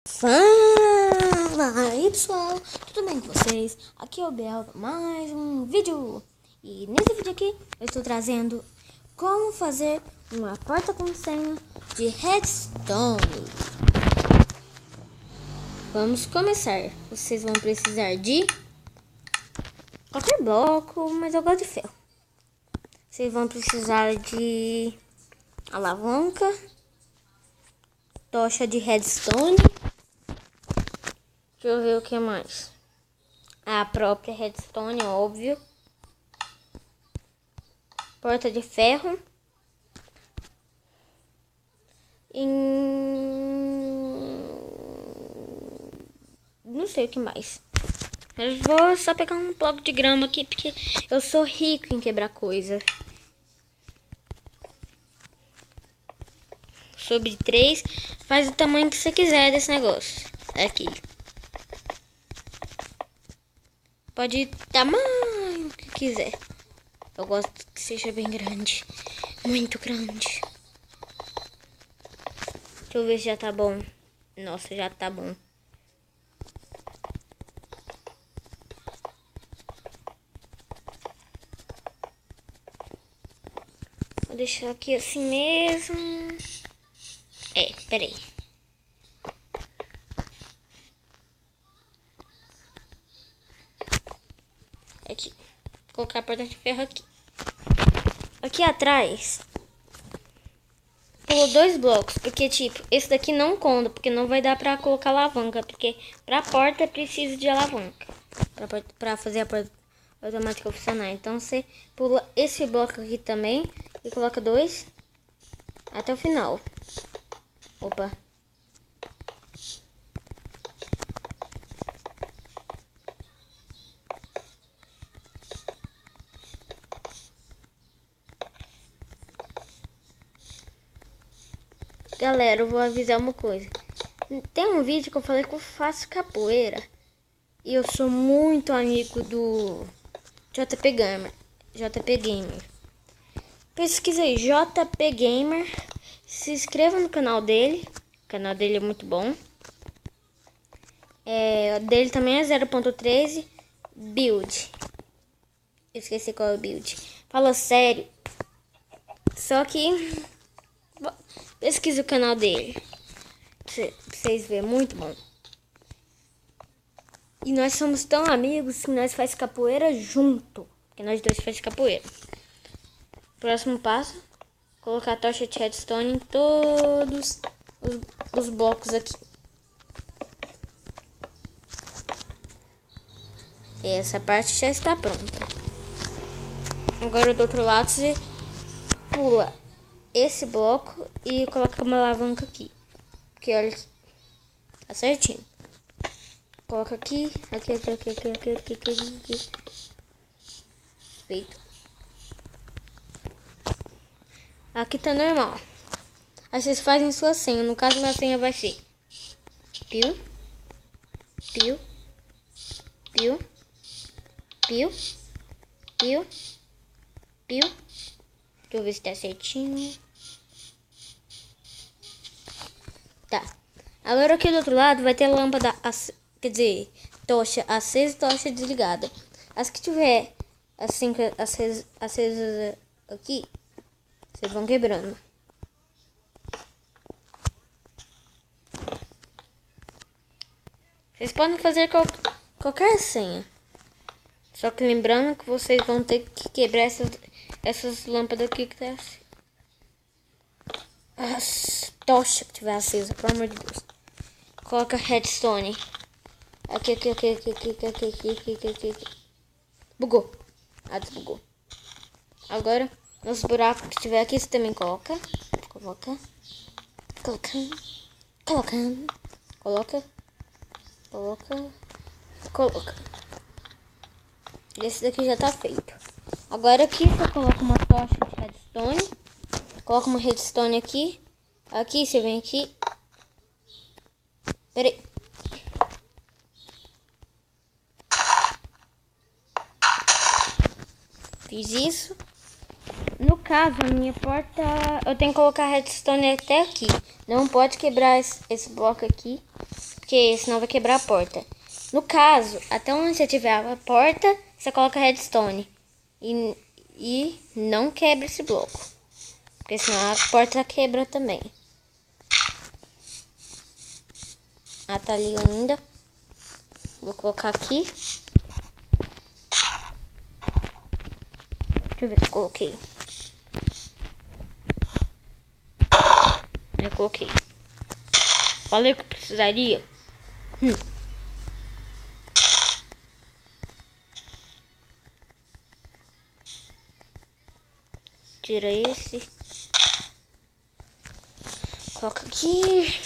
Fala aí pessoal, tudo bem com vocês? Aqui é o Biel para mais um vídeo. E nesse vídeo aqui eu estou trazendo como fazer uma porta com senha de redstone. Vamos começar. Vocês vão precisar de qualquer bloco, mas eu gosto de ferro. Vocês vão precisar de alavanca, tocha de redstone. Deixa eu ver o que mais. A própria redstone, óbvio. Porta de ferro. E não sei o que mais. Eu vou só pegar um bloco de grama aqui, porque eu sou rico em quebrar coisa. Sobre 3, faz o tamanho que você quiser desse negócio. Aqui. Pode ir tamanho que quiser. Eu gosto que seja bem grande. Muito grande. Deixa eu ver se já tá bom. Nossa, já tá bom. Vou deixar aqui assim mesmo. Peraí. Aqui. Vou colocar a porta de ferro aqui. Aqui atrás. Pulou 2 blocos. Porque, tipo, esse daqui não conta. Porque não vai dar pra colocar alavanca. Porque pra porta precisa de alavanca. Pra fazer a porta automática funcionar. Então você pula esse bloco aqui também. E coloca 2 até o final. Opa. Galera, eu vou avisar uma coisa. Tem um vídeo que eu falei que eu faço capoeira. E eu sou muito amigo do JP Gamer. JP Gamer. Pesquisa aí, JP Gamer. Se inscreva no canal dele. O canal dele é muito bom. O dele também é 0.13 build. Eu esqueci qual é o build. Fala sério. Só que pesquisa o canal dele. Pra vocês verem, muito bom. E nós somos tão amigos que nós faz capoeira junto. Porque nós dois faz capoeira. Próximo passo. Colocar a tocha de redstone em todos os blocos aqui. E essa parte já está pronta. Agora do outro lado você pula esse bloco e coloca uma alavanca aqui. Porque olha, tá certinho. Coloca aqui, aqui. Feito. Aqui tá normal. Aí vocês fazem sua senha. No caso, minha senha vai ser piu. Deixa eu ver se tá certinho. Tá. Agora aqui do outro lado vai ter lâmpada, quer dizer, tocha acesa e tocha desligada. As que tiver assim, acesas aqui, vocês vão quebrando. Vocês podem fazer qualquer senha. Só que lembrando que vocês vão ter que quebrar essas lâmpadas aqui que tá assim. As tochas que tiver acesa, pelo amor de Deus. Coloca redstone. Aqui. Bugou. Desbugou. Agora, nos buracos que tiver aqui, você também coloca. Coloca. Esse daqui já tá feito. Agora aqui você coloca uma tocha de redstone. Coloca uma redstone aqui. Aqui você vem aqui. Pera aí. Fiz isso. No caso, a minha porta, eu tenho que colocar redstone até aqui. Não pode quebrar esse bloco aqui. porque senão vai quebrar a porta. No caso, até onde você tiver a porta, você coloca redstone. E não quebra esse bloco, porque senão a porta quebra também. Ah, tá ali ainda. Vou colocar aqui. Deixa eu ver se eu coloquei. Eu coloquei. Falei que eu precisaria. Tira esse. Coloca aqui.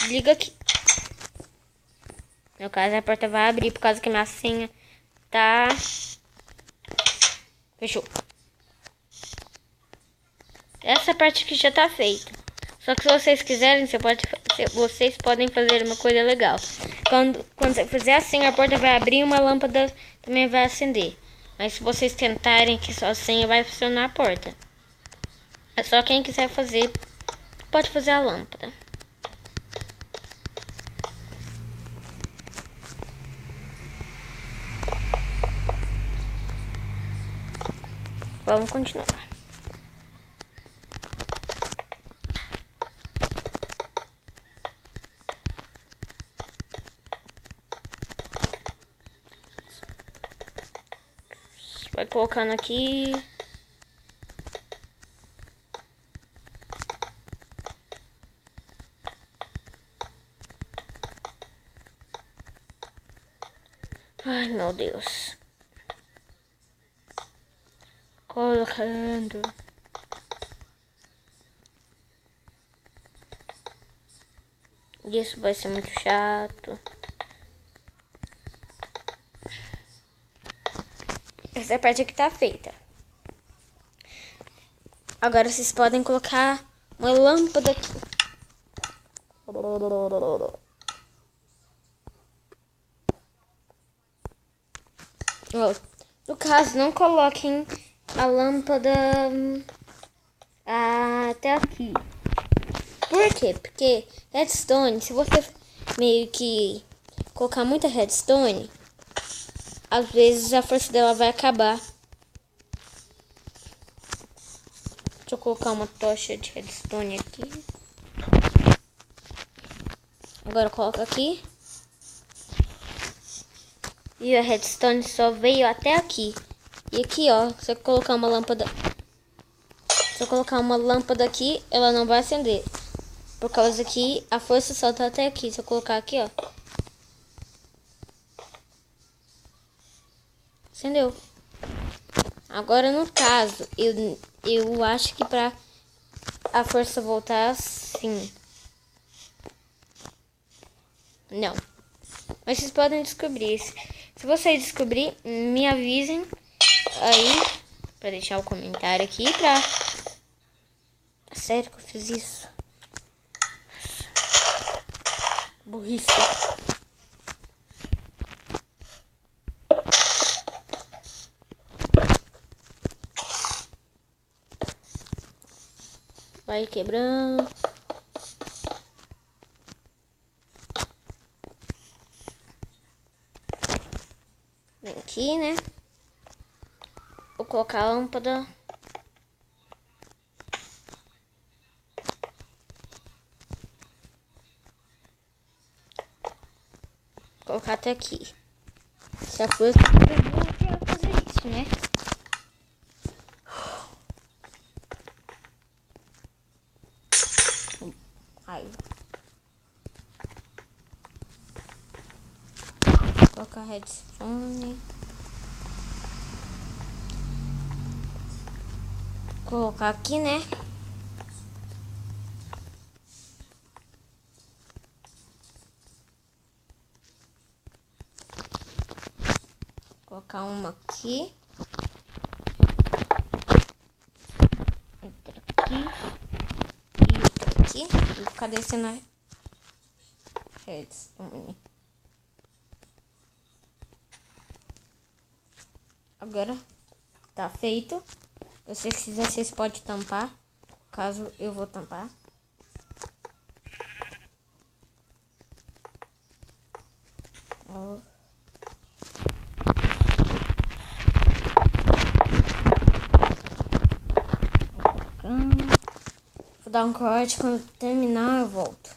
Liga aqui. No caso, a porta vai abrir por causa que minha senha tá... Fechou. Essa parte aqui já tá feita. Só que se vocês quiserem, vocês podem fazer uma coisa legal. Quando você fizer assim, a porta vai abrir e uma lâmpada também vai acender. Mas se vocês tentarem que só assim vai funcionar a porta. É só quem quiser fazer, pode fazer a lâmpada. Vamos continuar. Vai colocando aqui. Ai, meu Deus. Colocando. Isso vai ser muito chato. Essa parte aqui tá feita. Agora vocês podem colocar uma lâmpada aqui. No caso, não coloquem a lâmpada até aqui. Por quê? Porque redstone, se você meio que colocar muita redstone, às vezes a força dela vai acabar. Deixa eu colocar uma tocha de redstone aqui. Agora coloca aqui. E a redstone só veio até aqui. E aqui, ó, se eu colocar uma lâmpada... Se eu colocar uma lâmpada aqui, ela não vai acender. Por causa que a força só tá até aqui. Se eu colocar aqui, ó. Acendeu. Agora, no caso, eu acho que pra a força voltar assim... Não. Mas vocês podem descobrir. Se vocês descobrir, me avisem aí. Pra deixar o comentário aqui pra... Sério que eu fiz isso? Burrice. Vai quebrando. Vem aqui, né? Vou colocar a lâmpada. Vou colocar até aqui. Se a força eu vou fazer isso, né? Ai. Colocar redstone. Colocar aqui, né? Colocar uma aqui. Outra aqui. E outra aqui. E ficar descendo a redstone. Agora tá feito. Se vocês quiserem, vocês podem tampar. Caso eu vou tampar. Ó. Vou dar um corte, quando terminar eu volto.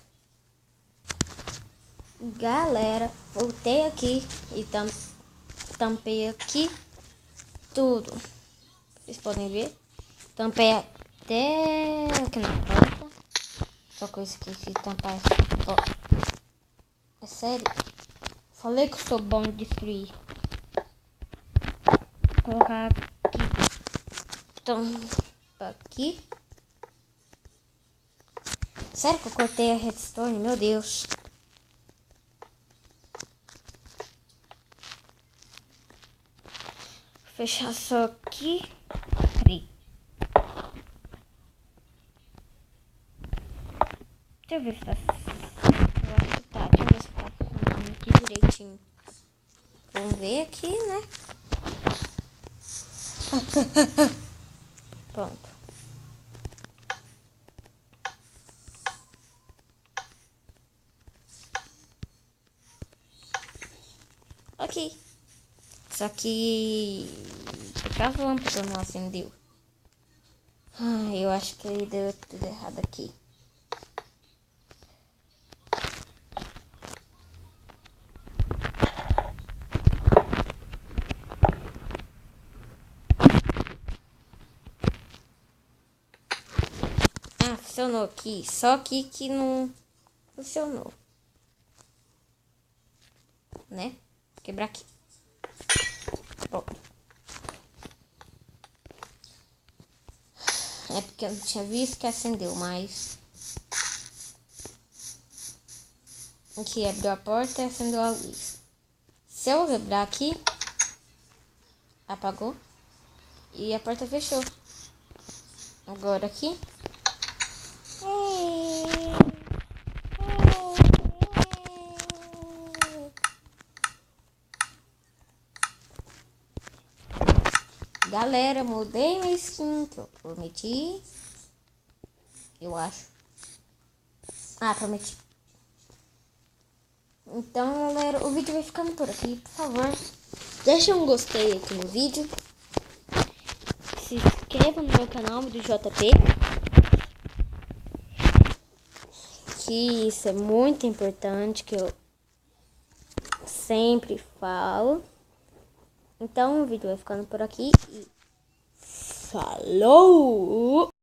Galera, voltei aqui e tampei aqui tudo. Vocês podem ver. Tampei até aqui na porta. Só que eu esqueci de tampar essa porta. É sério? Falei que eu sou bom de destruir. Vou colocar aqui. Tampa aqui. Sério que eu cortei a redstone? Meu Deus. Vou fechar só aqui. Peraí. Deixa eu ver se tá. Eu acho que tá. Deixa eu ver se tá funcionando aqui direitinho. Vamos ver aqui, né? Pronto. Ok. Só que por causa da lâmpada não acendeu. Eu acho que deu tudo errado aqui. Funcionou aqui. Só aqui que não funcionou. Né? Quebrar aqui. Pronto. É porque eu não tinha visto que acendeu, mas... Aqui abriu a porta e acendeu a luz. Se eu quebrar aqui... Apagou. E a porta fechou. Agora aqui... Galera, mudei minha skin que eu prometi. Eu acho. Prometi. Então, galera, o vídeo vai ficando por aqui. Por favor, deixa um gostei aqui no vídeo. Se inscreva no meu canal do JP. Que isso é muito importante, que eu sempre falo. Então, o vídeo vai ficando por aqui e falou!